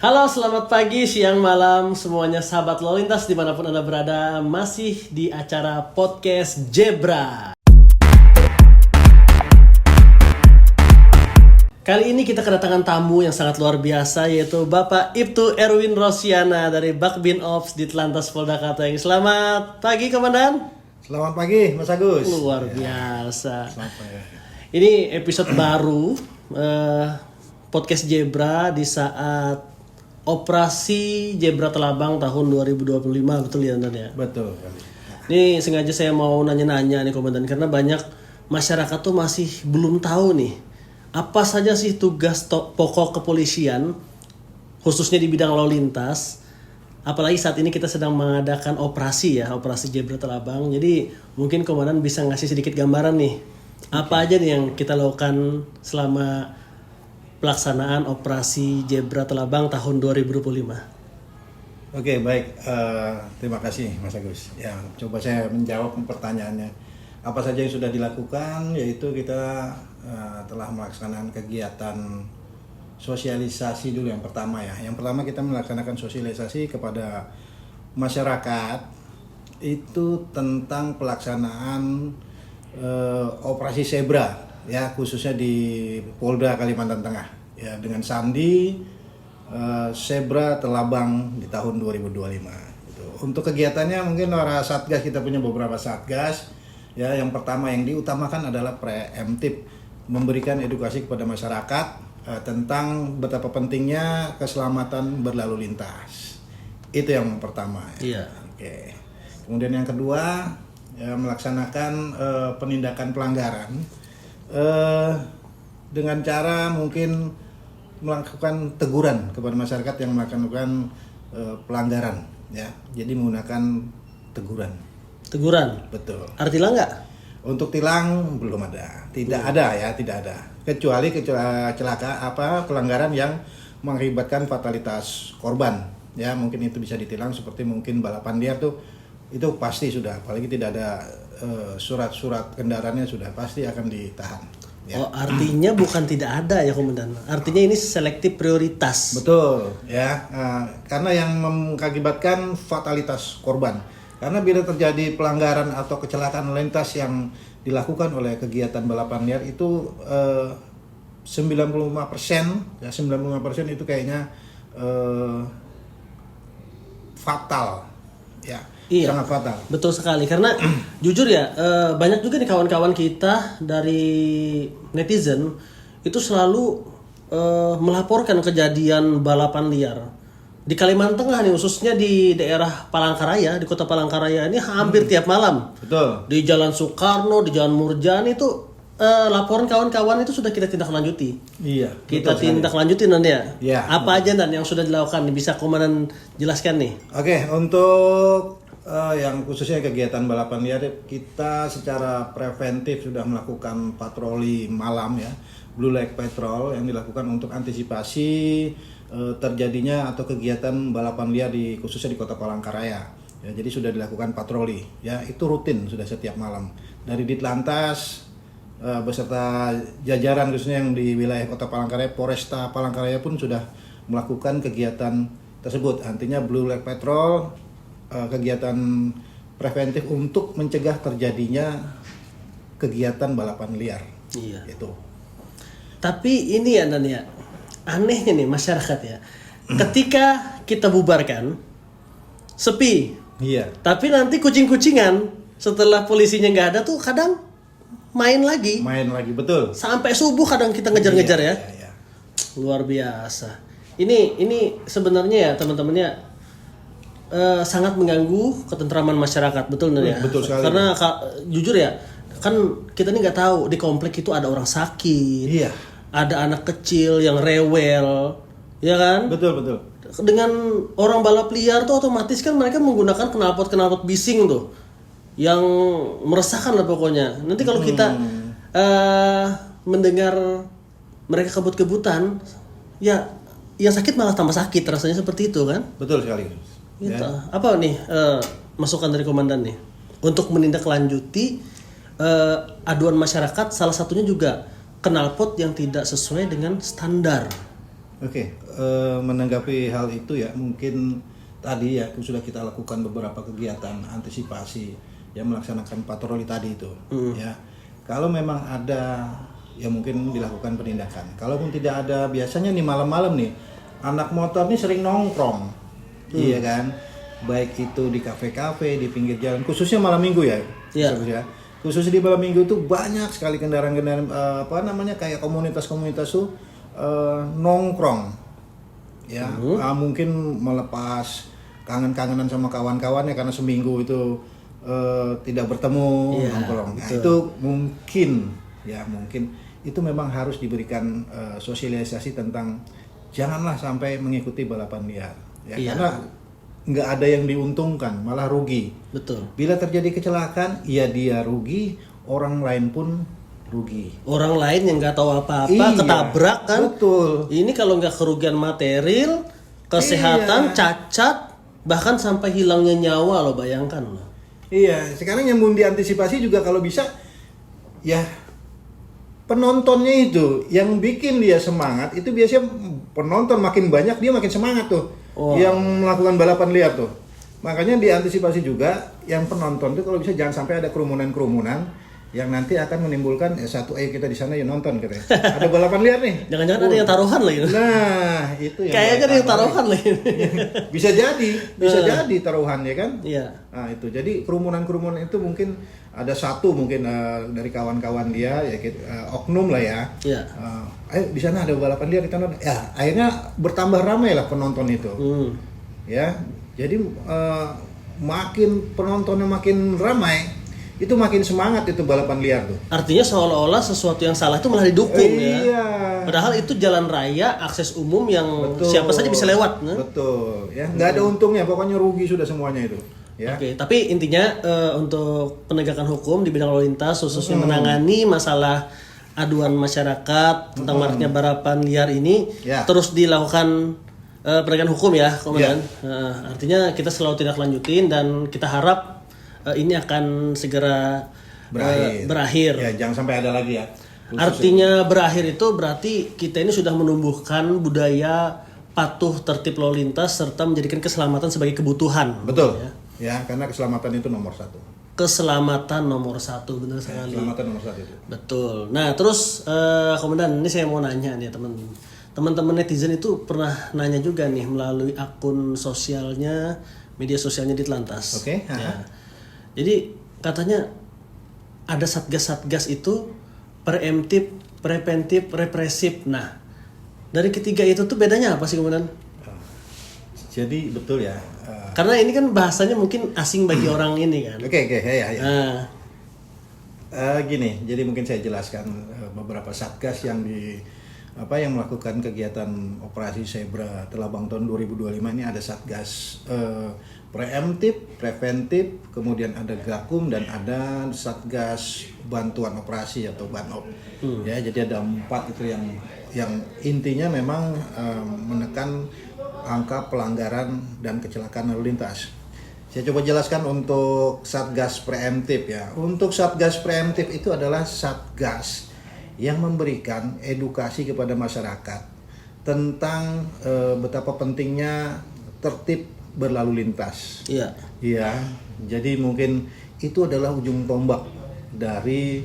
Halo, selamat pagi, siang, malam semuanya sahabat lalu lintas dimanapun Anda berada. Masih di acara Podcast Zebra. Kali ini kita kedatangan tamu yang sangat luar biasa, yaitu Bapak Ibtu Erwin Rosiana dari Bakbin Ops Ditlantas Polda Kalteng. Selamat pagi, Komandan. Selamat pagi, Mas Agus. Luar biasa. Selamat pagi. Ini episode baru Podcast Zebra di saat Operasi Zebra Telabang tahun 2025, betul ya, Komandan ya? Betul. Ini sengaja saya mau nanya-nanya nih, Komandan, karena banyak masyarakat tuh masih belum tahu nih apa saja sih tugas pokok kepolisian khususnya di bidang lalu lintas. Apalagi saat ini kita sedang mengadakan operasi Zebra Telabang. Jadi mungkin Komandan bisa ngasih sedikit gambaran nih. Apa aja nih yang kita lakukan selama pelaksanaan operasi Zebra Telabang tahun 2025. Oke, baik. Terima kasih, Mas Agus. Ya, coba saya menjawab pertanyaannya. Apa saja yang sudah dilakukan? Yaitu kita telah melaksanakan kegiatan sosialisasi dulu yang pertama ya. Yang pertama kita melaksanakan sosialisasi kepada masyarakat itu tentang pelaksanaan operasi Zebra ya, khususnya di Polda Kalimantan Tengah ya, dengan sandi Zebra Telabang di tahun 2025 gitu. Untuk kegiatannya mungkin para satgas, kita punya beberapa satgas ya. Yang pertama yang diutamakan adalah preemptif, memberikan edukasi kepada masyarakat tentang betapa pentingnya keselamatan berlalu lintas. Itu yang pertama ya. Iya. Oke. Kemudian yang kedua ya, melaksanakan penindakan pelanggaran dengan cara mungkin melakukan teguran kepada masyarakat yang melakukan pelanggaran ya. Jadi menggunakan teguran. Teguran? Betul. Ada tilang nggak? Untuk tilang belum ada. Tidak ada. Kecuali pelanggaran yang mengakibatkan fatalitas korban ya, mungkin itu bisa ditilang, seperti mungkin balapan liar tuh itu pasti sudah, apalagi tidak ada surat-surat kendaraannya, sudah pasti akan ditahan ya. Oh, artinya bukan tidak ada ya, Komandan. Artinya ini selektif prioritas. Betul ya, karena yang mengakibatkan fatalitas korban. Karena bila terjadi pelanggaran atau kecelakaan lalu lintas yang dilakukan oleh kegiatan balapan liar itu 95% ya, 95% itu kayaknya fatal ya. Iya, sangat fatal. Betul sekali, karena jujur ya, banyak juga nih kawan-kawan kita dari netizen itu selalu melaporkan kejadian balapan liar di Kalimantan Tengah nih, khususnya di daerah Palangkaraya, di kota Palangkaraya ini hampir tiap malam. Betul. Di Jalan Soekarno, di Jalan Murjani itu laporan kawan-kawan itu sudah kita tindak lanjuti. Iya. Kita tindak lanjutin nanti ya. Iya. Apa aja dan yang sudah dilakukan, bisa Komandan jelaskan nih? Oke, untuk yang khususnya kegiatan balapan liar, kita secara preventif sudah melakukan patroli malam ya, Blue Light Patrol yang dilakukan untuk antisipasi terjadinya atau kegiatan balapan liar khususnya di kota Palangkaraya ya. Jadi sudah dilakukan patroli ya, itu rutin sudah setiap malam dari Ditlantas beserta jajaran khususnya yang di wilayah kota Palangkaraya, Polresta Palangkaraya pun sudah melakukan kegiatan tersebut. Artinya Blue Light Patrol, kegiatan preventif untuk mencegah terjadinya kegiatan balapan liar. Iya. Itu. Tapi ini ya, Dan ya, anehnya nih masyarakat ya, ketika kita bubarkan sepi. Iya. Tapi nanti kucing-kucingan setelah polisinya nggak ada tuh kadang main lagi. Main lagi, betul. Sampai subuh kadang kita ngejar-ngejar ya. Iya. Luar biasa. Ini sebenarnya ya teman-temannya sangat mengganggu ketentraman masyarakat, betul nih ya. Betul sekali. Karena jujur ya, kan kita nih nggak tahu di komplek itu ada orang sakit. Iya. Ada anak kecil yang rewel, ya kan? Betul. Dengan orang balap liar tuh otomatis kan mereka menggunakan knalpot bising tuh, yang meresahkan lah pokoknya. Nanti kalau kita mendengar mereka kebut-kebutan, ya yang sakit malah tambah sakit, rasanya seperti itu kan? Betul sekali. Gitu. Ya. Apa nih masukan dari Komandan nih untuk menindaklanjuti aduan masyarakat, salah satunya juga knalpot yang tidak sesuai dengan standar. Oke, menanggapi hal itu ya, mungkin tadi ya sudah kita lakukan beberapa kegiatan antisipasi yang melaksanakan patroli tadi itu. Ya, kalau memang ada ya mungkin dilakukan penindakan. Kalaupun tidak ada, biasanya nih malam-malam nih anak motor nih sering nongkrong, iya kan? Baik itu di kafe-kafe, di pinggir jalan, khususnya malam minggu ya. Iya. Khususnya di malam minggu itu banyak sekali kendaraan-kendaraan kayak komunitas-komunitas tuh nongkrong, ya. Mungkin melepas kangen-kangenan sama kawan-kawannya karena seminggu itu tidak bertemu, nongkrong. Nah, itu mungkin itu memang harus diberikan sosialisasi tentang janganlah sampai mengikuti balapan liar, ya. Karena nggak ada yang diuntungkan, malah rugi. Betul. Bila terjadi kecelakaan, ya dia rugi, orang lain pun rugi. Orang lain yang nggak tahu apa-apa ketabrak kan. Betul. Ini kalau nggak kerugian material, kesehatan, cacat, bahkan sampai hilangnya nyawa loh, bayangkan loh. Iya, sekarang yang mau diantisipasi juga kalau bisa ya penontonnya itu yang bikin dia semangat, itu biasanya penonton makin banyak dia makin semangat tuh. Yang melakukan balapan liar tuh. Makanya diantisipasi juga yang penonton tuh kalau bisa jangan sampai ada kerumunan-kerumunan yang nanti akan menimbulkan ayo kita di sana ya nonton katanya. Ada balapan liar nih. Jangan-jangan ada yang taruhan lagi. Nah, itu yang kayaknya ada yang taruhan lagi. bisa jadi taruhan ya kan? Iya. Nah, itu. Jadi kerumunan-kerumunan itu mungkin ada satu mungkin dari kawan-kawan dia ya oknum lah ya. Iya. Ayo di sana ada balapan liar kita nonton. Ya, akhirnya bertambah ramai lah penonton itu. Ya. Jadi makin penontonnya makin ramai, itu makin semangat itu balapan liar tuh. Artinya seolah-olah sesuatu yang salah itu malah didukung ya. Iya. Padahal itu jalan raya akses umum yang siapa saja bisa lewat. Nah? Betul. Ya, nggak ada untungnya, pokoknya rugi sudah semuanya itu. Ya. Oke, tapi intinya untuk penegakan hukum di bidang lalu lintas khususnya menangani masalah aduan masyarakat tentang maraknya balapan liar ini terus dilakukan penegakan hukum ya, Komandan. Artinya kita selalu tidak lanjutin dan kita harap ini akan segera berakhir. Ya, jangan sampai ada lagi ya. Artinya berakhir itu berarti kita ini sudah menumbuhkan budaya patuh tertib lalu lintas serta menjadikan keselamatan sebagai kebutuhan. Betul. Ya, karena keselamatan itu nomor satu. Keselamatan nomor satu, benar sekali. Keselamatan nomor satu itu. Betul. Nah, terus Komandan, ini saya mau nanya nih teman-teman netizen itu pernah nanya juga nih melalui akun sosialnya, media sosialnya di Telantas. Oke. Ya. Jadi katanya ada satgas-satgas itu preemptif, preventif, represif. Nah, dari ketiga itu tuh bedanya apa sih Komandan? Jadi betul ya. Karena ini kan bahasanya mungkin asing bagi orang ini kan. Oke, ya. Gini, jadi mungkin saya jelaskan beberapa satgas yang melakukan kegiatan operasi Zebra Telabang tahun 2025 ini. Ada satgas preemptif, preventif, kemudian ada Gakum dan ada satgas bantuan operasi atau BANOP. Ya, jadi ada 4 itu yang intinya memang menekan angka pelanggaran dan kecelakaan lalu lintas. Saya coba jelaskan untuk satgas preemptif ya. Untuk satgas preemptif itu adalah satgas yang memberikan edukasi kepada masyarakat tentang betapa pentingnya tertib berlalu lintas. Iya. Iya. Jadi mungkin itu adalah ujung tombak dari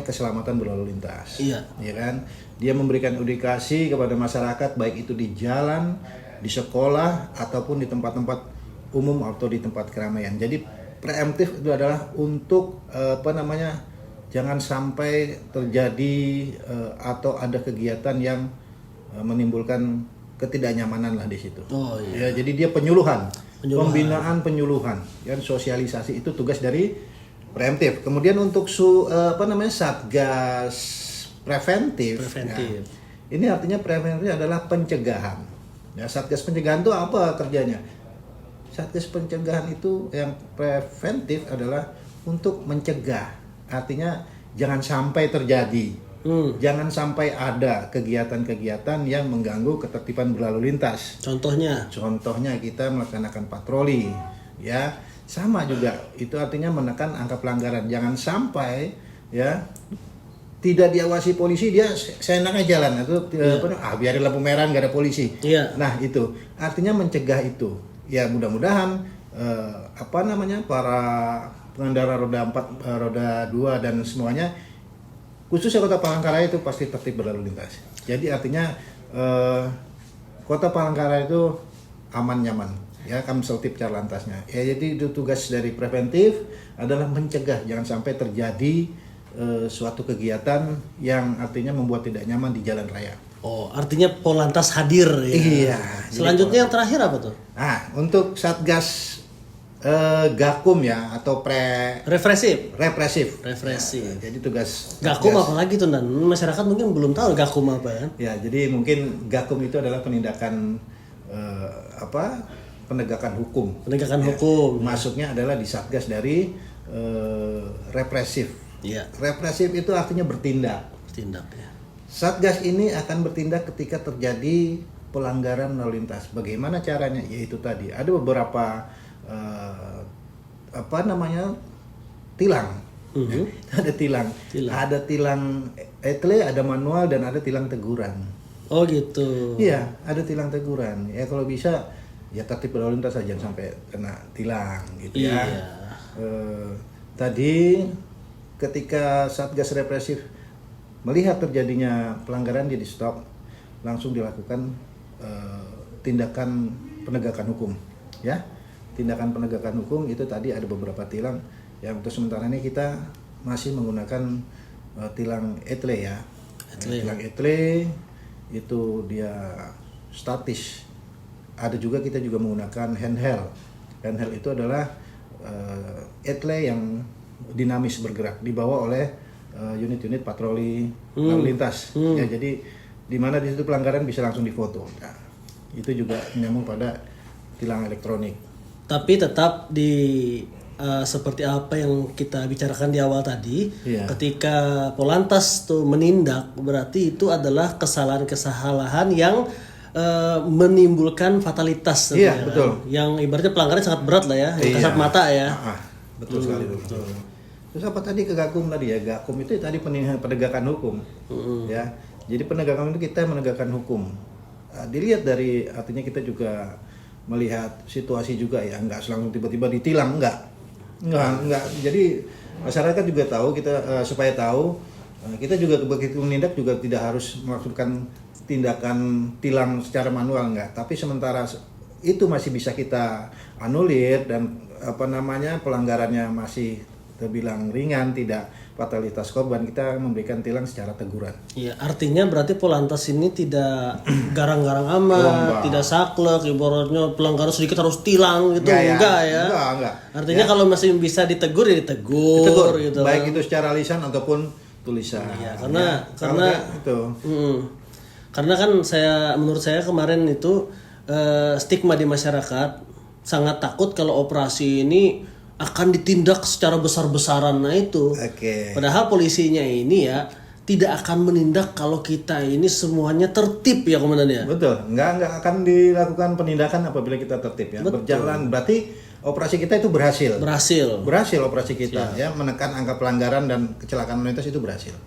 keselamatan berlalu lintas. Iya. Ya kan? Dia memberikan edukasi kepada masyarakat baik itu di jalan, di sekolah ataupun di tempat-tempat umum atau di tempat keramaian. Jadi preemptif itu adalah untuk jangan sampai terjadi atau ada kegiatan yang menimbulkan ketidaknyamanan lah di situ. Oh iya. Ya, jadi dia penyuluhan. Pembinaan penyuluhan, dan sosialisasi itu tugas dari preemptif. Kemudian untuk satgas preventif. Ya, ini artinya preventif adalah pencegahan. Ya, satgas pencegahan itu apa kerjanya? Satgas pencegahan itu yang preventif adalah untuk mencegah. Artinya jangan sampai terjadi. Jangan sampai ada kegiatan-kegiatan yang mengganggu ketertiban berlalu lintas. Contohnya kita melaksanakan patroli, ya. Sama juga, itu artinya menekan angka pelanggaran. Jangan sampai ya tidak diawasi polisi, dia seenaknya jalan atau biarin lampu merah nggak ada polisi. Iya. Nah itu artinya mencegah itu. Ya mudah-mudahan para pengendara roda 4, roda 2 dan semuanya, khususnya Kota Palangkaraya itu pasti tertib berlalu lintas. Jadi artinya Kota Palangkaraya itu aman nyaman. Ya, Kamseltib Carlantasnya. Ya, jadi itu tugas dari preventif adalah mencegah jangan sampai terjadi suatu kegiatan yang artinya membuat tidak nyaman di jalan raya. Oh, artinya Polantas hadir ya. Iya. Selanjutnya yang terakhir apa tuh? Nah, untuk Satgas Gakum ya atau represif. Represif. Jadi tugas Gakum Satgas. apalagi tuh, Dan? Masyarakat mungkin belum tahu Gakum apa kan? Ya, jadi mungkin Gakum itu adalah penindakan penegakan hukum. Penegakan Ya, hukum. Masuknya adalah di Satgas dari represif. Iya. Represif itu artinya bertindak. Bertindak ya. Satgas ini akan bertindak ketika terjadi pelanggaran lalu lintas. Bagaimana caranya? Yaitu tadi ada beberapa tilang. Mhm. Ada tilang. Ada tilang etle, ada manual dan ada tilang teguran. Oh gitu. Iya, ada tilang teguran. Ya kalau bisa ya tertib berlalu lintas saja sampai kena tilang gitu ya. Iya. Tadi ketika Satgas Represif melihat terjadinya pelanggaran, dia di stop, langsung dilakukan tindakan penegakan hukum, ya. Tindakan penegakan hukum itu tadi ada beberapa tilang. Yang untuk sementara ini kita masih menggunakan tilang etle ya. Tilang etle itu dia statis. Ada juga kita juga menggunakan handheld. Handheld itu adalah etle yang dinamis bergerak, dibawa oleh unit-unit patroli lalu lintas. Ya, jadi di mana di situ pelanggaran bisa langsung difoto. Nah, itu juga menyambung pada tilang elektronik. Tapi tetap seperti apa yang kita bicarakan di awal tadi, Iya. ketika Polantas tuh menindak, berarti itu adalah kesalahan-kesalahan yang menimbulkan fatalitas. Iya, kan? betul. Yang ibaratnya pelanggaran sangat berat lah ya, yang Iya. kasat mata ya. Betul sekali betul. Terus apa tadi ke Gakum tadi ya? Gakum itu tadi penegakan hukum. Ya. Jadi penegakan itu kita menegakkan hukum. Dilihat dari artinya kita juga melihat situasi juga ya, enggak langsung tiba-tiba ditilang, enggak. Jadi masyarakat juga tahu, kita supaya tahu kita juga begitu menindak juga tidak harus melakukan tindakan tilang secara manual, enggak. Tapi sementara itu masih bisa kita anulir dan pelanggarannya masih terbilang ringan, tidak fatalitas korban, kita memberikan tilang secara teguran. Iya, artinya berarti Polantas ini tidak garang-garang amat, tidak saklek, ibaratnya pelanggaran sedikit harus tilang gitu, enggak ya. Enggak. Artinya kalau masih bisa ditegur ya ditegur gitu. Baik itu secara lisan ataupun tulisan. Iya, karena itu. Karena kan menurut saya kemarin itu stigma di masyarakat sangat takut kalau operasi ini akan ditindak secara besar-besaran. Nah itu. Oke. Padahal polisinya ini ya tidak akan menindak kalau kita ini semuanya tertib ya komandan ya. Betul. Enggak akan dilakukan penindakan apabila kita tertib ya. Betul. Berjalan berarti operasi kita itu berhasil. Berhasil operasi kita ya, menekan angka pelanggaran dan kecelakaan lalu lintas itu berhasil.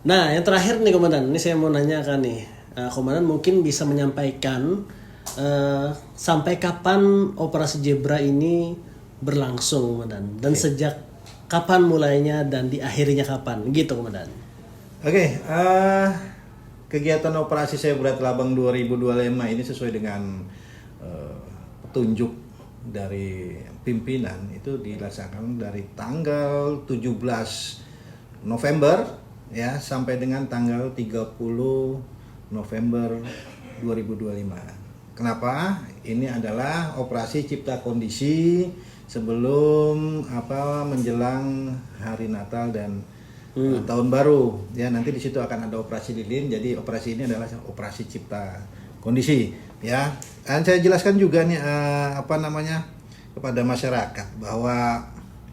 Nah, yang terakhir nih komandan, ini saya mau nanyakan nih. Komandan mungkin bisa menyampaikan sampai kapan operasi Zebra ini berlangsung, komandan, dan sejak kapan mulainya dan diakhirinya kapan, gitu komandan. Oke, kegiatan operasi Zebra Telabang 2025 ini sesuai dengan petunjuk dari pimpinan itu dilaksanakan dari tanggal 17 November ya sampai dengan tanggal 30 November 2025. Kenapa? Ini adalah operasi cipta kondisi sebelum menjelang hari Natal dan tahun baru. Ya, nanti di situ akan ada operasi lilin. Jadi operasi ini adalah operasi cipta kondisi, ya. Dan saya jelaskan juga nih kepada masyarakat bahwa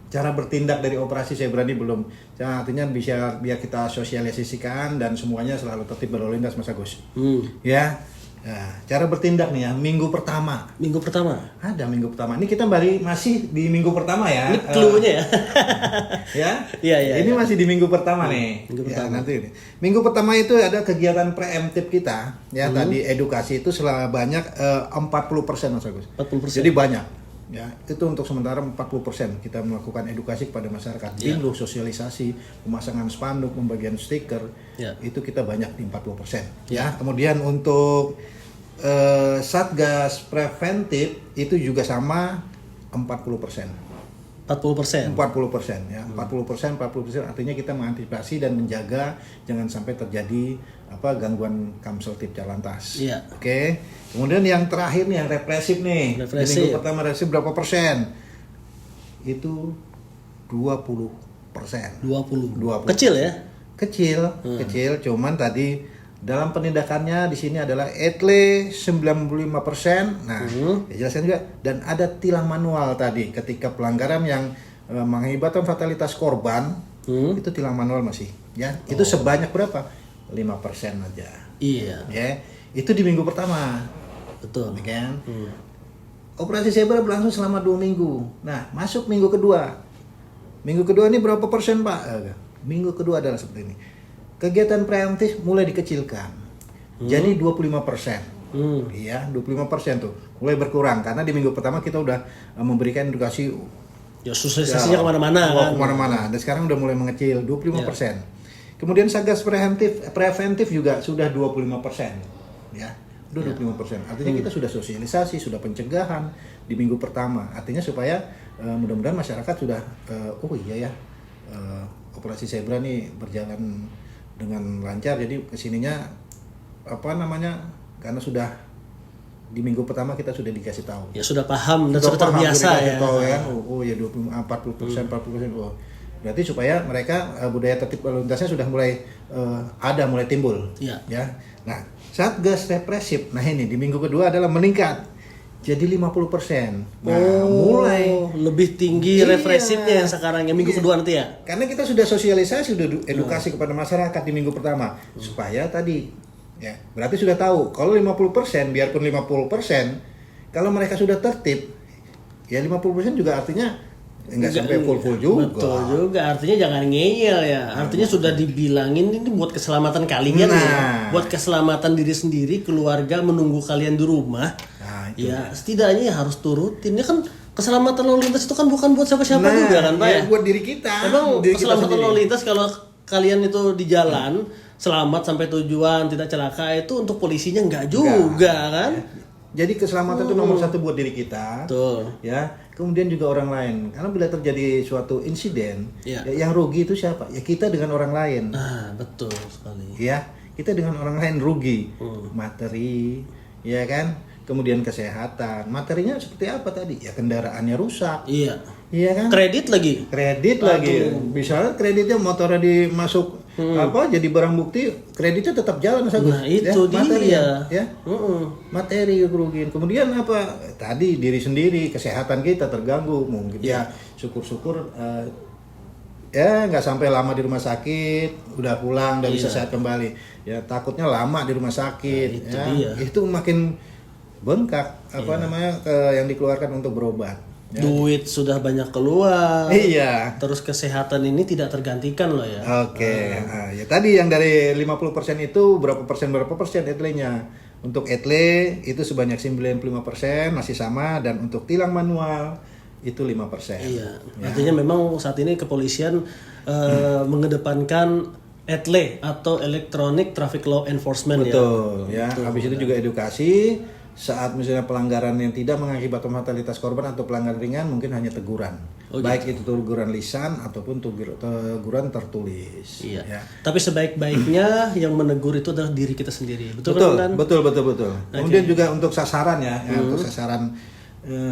cara bertindak dari operasi Zebra ini belum, artinya biar kita sosialisasikan dan semuanya selalu tertib berlalu lintas, Mas Agus. Ya, Nah, cara bertindak nih ya, minggu pertama. Minggu pertama. Ada minggu pertama. Ini kita masih di minggu pertama ya. Ini clue-nya ya. Ya. Iya. Ini masih di minggu pertama nih. Minggu Ya, pertama. nanti ini. Minggu pertama itu ada kegiatan preemptif kita. Ya, tadi edukasi itu banyak 40% Mas Agus. 40%. Jadi banyak. Ya, itu untuk sementara 40% kita melakukan edukasi kepada masyarakat. Dulu sosialisasi, pemasangan spanduk, pembagian stiker. Ya. Itu kita banyak di 40%. Ya, kemudian untuk Satgas preventif itu juga sama 40%. 40%. 40% ya. 40% artinya kita mengantisipasi dan menjaga jangan sampai terjadi gangguan Kamseltib Jalantas. Iya. Oke. Kemudian yang terakhir nih yang represif nih. Represif. Di minggu pertama represif berapa persen? Itu 20%. 20. Kecil ya? Kecil, cuman tadi dalam penindakannya di sini adalah etle 95%. Nah, jelaskan juga dan ada tilang manual tadi ketika pelanggaran yang mengakibatkan fatalitas korban, itu tilang manual masih ya. Itu sebanyak berapa? 5% aja. Iya. Ya. Itu di minggu pertama. Betul. Ya kan? Operasi Zebra berlangsung selama 2 minggu. Nah, masuk minggu kedua. Minggu kedua ini berapa persen, Pak? Minggu kedua adalah seperti ini. Kegiatan preemptif mulai dikecilkan. Jadi 25%. Iya, 25% tuh. Mulai berkurang karena di minggu pertama kita udah memberikan edukasi Ya sosialisasinya kemana-mana kan? Kemana-mana. Dan sekarang udah mulai mengecil 25%. Kemudian Satgas preventif juga sudah 25%. Ya. Udah 25%. Artinya kita sudah sosialisasi, sudah pencegahan di minggu pertama. Artinya supaya mudah-mudahan masyarakat sudah operasi Zebra nih berjalan dengan lancar. Jadi kesininya karena sudah di minggu pertama kita sudah dikasih tahu. Ya sudah paham dan sudah terbiasa ya. Tahu ya. 40%. Berarti supaya mereka budaya tertib lalu lintasnya sudah mulai mulai timbul. Iya. Ya. Nah, Satgas represif. Nah, ini di minggu kedua adalah meningkat. Jadi 50%. Nah, mulai lebih tinggi Iya. represifnya yang sekarang yang minggu kedua nanti ya. karena kita sudah sosialisasi, sudah edukasi kepada masyarakat di minggu pertama supaya tadi ya, berarti sudah tahu kalau 50% biarpun 50% kalau mereka sudah tertib ya 50% juga artinya enggak sampai full juga. Betul juga. Artinya jangan ngeyel ya. Artinya sudah dibilangin ini buat keselamatan kalian ya. Buat keselamatan diri sendiri, keluarga menunggu kalian di rumah. Nah, Ya, setidaknya ya harus turutin. Ini kan keselamatan lalu lintas itu kan bukan buat siapa-siapa juga kan, Pak ya? buat diri kita. Emang diri kita keselamatan sendiri. lalu lintas kalau kalian itu di jalan selamat sampai tujuan, tidak celaka itu untuk polisinya enggak juga kan? Jadi keselamatan itu nomor satu buat diri kita. Betul. Ya, kemudian juga orang lain. Karena bila terjadi suatu insiden, Iya. ya, yang rugi itu siapa? Ya kita dengan orang lain. Nah, betul sekali. Ya, kita dengan orang lain rugi. Materi, ya kan? Kemudian kesehatan. Materinya seperti apa tadi? Ya kendaraannya rusak. Iya. Iya kan? Kredit lagi. Kredit lagi. Misalnya kreditnya motornya dimasuk jadi barang bukti, kreditnya tetap jalan Mas Agus. Nah, itu materi dia. ya. Materi kerugian. Kemudian apa? Tadi diri sendiri, kesehatan kita terganggu mungkin. Ya, syukur-syukur ya nggak sampai lama di rumah sakit, udah pulang, udah bisa sehat kembali. Ya takutnya lama di rumah sakit. Nah, itu ya. dia. Itu makin bengkak yang dikeluarkan untuk berobat. Ya. Duit sudah banyak keluar. Iya. Terus kesehatan ini tidak tergantikan loh ya. Oke. Nah, ya tadi yang dari 50% itu berapa persen etle-nya? Untuk etle itu sebanyak 95% masih sama dan untuk tilang manual itu 5%. Iya. Artinya memang saat ini kepolisian mengedepankan ETLE atau Electronic Traffic Law Enforcement. Betul, ya. Habis itu juga edukasi saat misalnya pelanggaran yang tidak mengakibatkan fatalitas korban atau pelanggaran ringan mungkin hanya teguran. Baik itu teguran lisan ataupun teguran tertulis. Iya. Ya. Tapi sebaik-baiknya yang menegur itu adalah diri kita sendiri. Betul kan? Betul. Kemudian juga untuk sasaran ya, untuk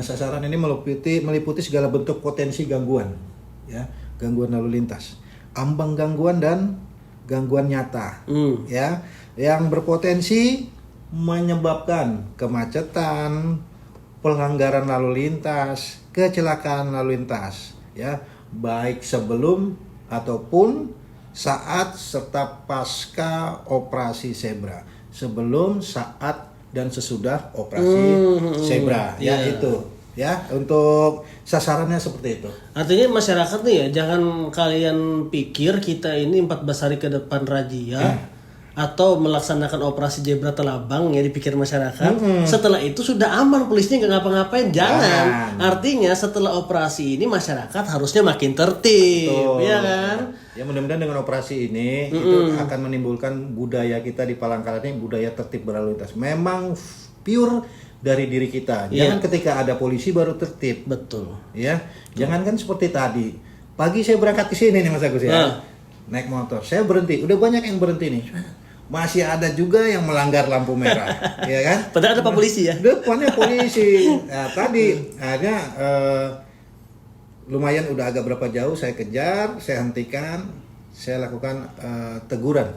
sasaran ini meliputi segala bentuk potensi gangguan, ya, gangguan lalu lintas, ambang gangguan dan gangguan nyata, ya, yang berpotensi menyebabkan kemacetan, pelanggaran lalu lintas, kecelakaan lalu lintas, ya, baik sebelum ataupun saat serta pasca operasi Zebra, sebelum, saat, dan sesudah operasi zebra. Ya itu. Ya, untuk sasarannya seperti itu. Artinya masyarakat nih ya, jangan kalian pikir kita ini 14 hari ke depan razia atau melaksanakan operasi zebra telabang ya dipikir masyarakat. Setelah itu sudah aman, polisinya nggak ngapa-ngapain. Jangan. Artinya setelah operasi ini masyarakat harusnya makin tertib, ya kan? Ya mudah-mudahan dengan operasi ini itu akan menimbulkan budaya kita di Palangkaraya ini budaya tertib berlalu lintas. Memang pure dari diri kita. Jangan ketika ada polisi baru tertib. Betul. Ya, jangan kan seperti tadi. Pagi saya berangkat ke sini nih Mas Agus ya. Naik motor. Saya berhenti. Udah banyak yang berhenti nih. Masih ada juga yang melanggar lampu merah, ya kan? Padahal ada Pak Polisi ya. Depannya polisi. Nah, tadi akhirnya lumayan udah agak berapa jauh saya kejar, saya hentikan, saya lakukan teguran.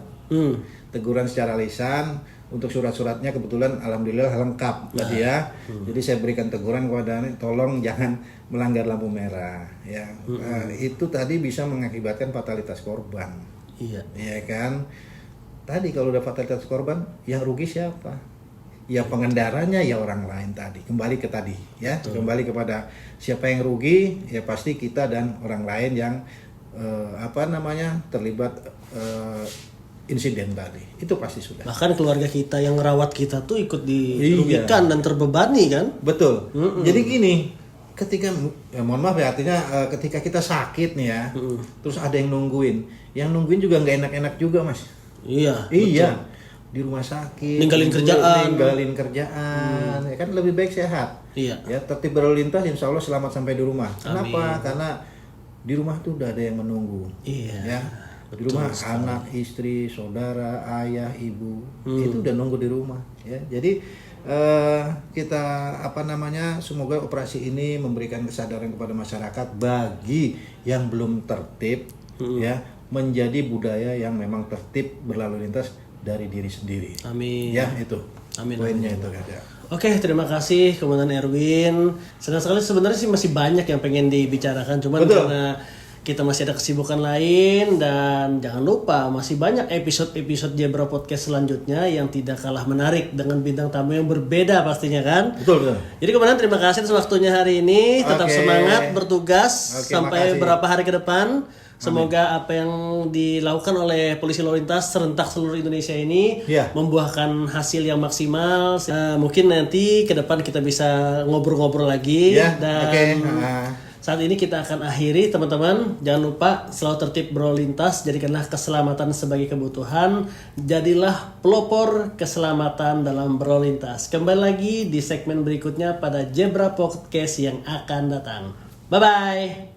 Teguran secara lisan. Untuk surat-suratnya kebetulan alhamdulillah lengkap tadi ya. Jadi saya berikan teguran kepada tolong jangan melanggar lampu merah ya. Itu tadi bisa mengakibatkan fatalitas korban. Iya. Ya kan? Tadi kalau udah fatalitas korban, yang rugi siapa? Ya pengendaranya ya orang lain tadi. Kembali ke tadi ya. Kembali kepada siapa yang rugi? Ya pasti kita dan orang lain yang terlibat insiden tadi. Itu pasti sudah. Bahkan keluarga kita yang ngerawat kita tuh ikut dirugikan dan terbebani kan? Betul. Jadi gini, ketika mohon maaf ya artinya ketika kita sakit nih ya, terus ada yang nungguin juga nggak enak-enak juga Mas. Iya. Iya. Di rumah sakit. Ninggalin kerjaan. Ya kan lebih baik sehat. Iya. Ya tertib berlalu lintas insya Allah selamat sampai di rumah. Kenapa? Karena di rumah tuh udah ada yang menunggu. Iya. Ya. Di rumah anak, istri, saudara, ayah, ibu itu udah nunggu di rumah ya. Jadi kita semoga operasi ini memberikan kesadaran kepada masyarakat bagi yang belum tertib ya menjadi budaya yang memang tertib berlalu lintas dari diri sendiri. Amin. Ya itu. Amin. Poinnya itu ada. Oke, terima kasih Komandan Erwin. Senang sekali sebenarnya sih masih banyak yang pengen dibicarakan, cuman karena kita masih ada kesibukan lain dan jangan lupa masih banyak episode-episode Zebra Podcast selanjutnya yang tidak kalah menarik dengan bintang tamu yang berbeda pastinya kan. Betul. Jadi Komandan terima kasih atas waktunya hari ini. Tetap semangat bertugas sampai beberapa hari ke depan. Semoga apa yang dilakukan oleh polisi lalu lintas serentak seluruh Indonesia ini membuahkan hasil yang maksimal. Mungkin nanti ke depan kita bisa ngobrol-ngobrol lagi dan saat ini kita akan akhiri teman-teman. Jangan lupa selalu tertib berlalu lintas. Jadikanlah keselamatan sebagai kebutuhan. Jadilah pelopor keselamatan dalam berlalu lintas. Kembali lagi di segmen berikutnya pada Zebra Podcast yang akan datang. Bye-bye.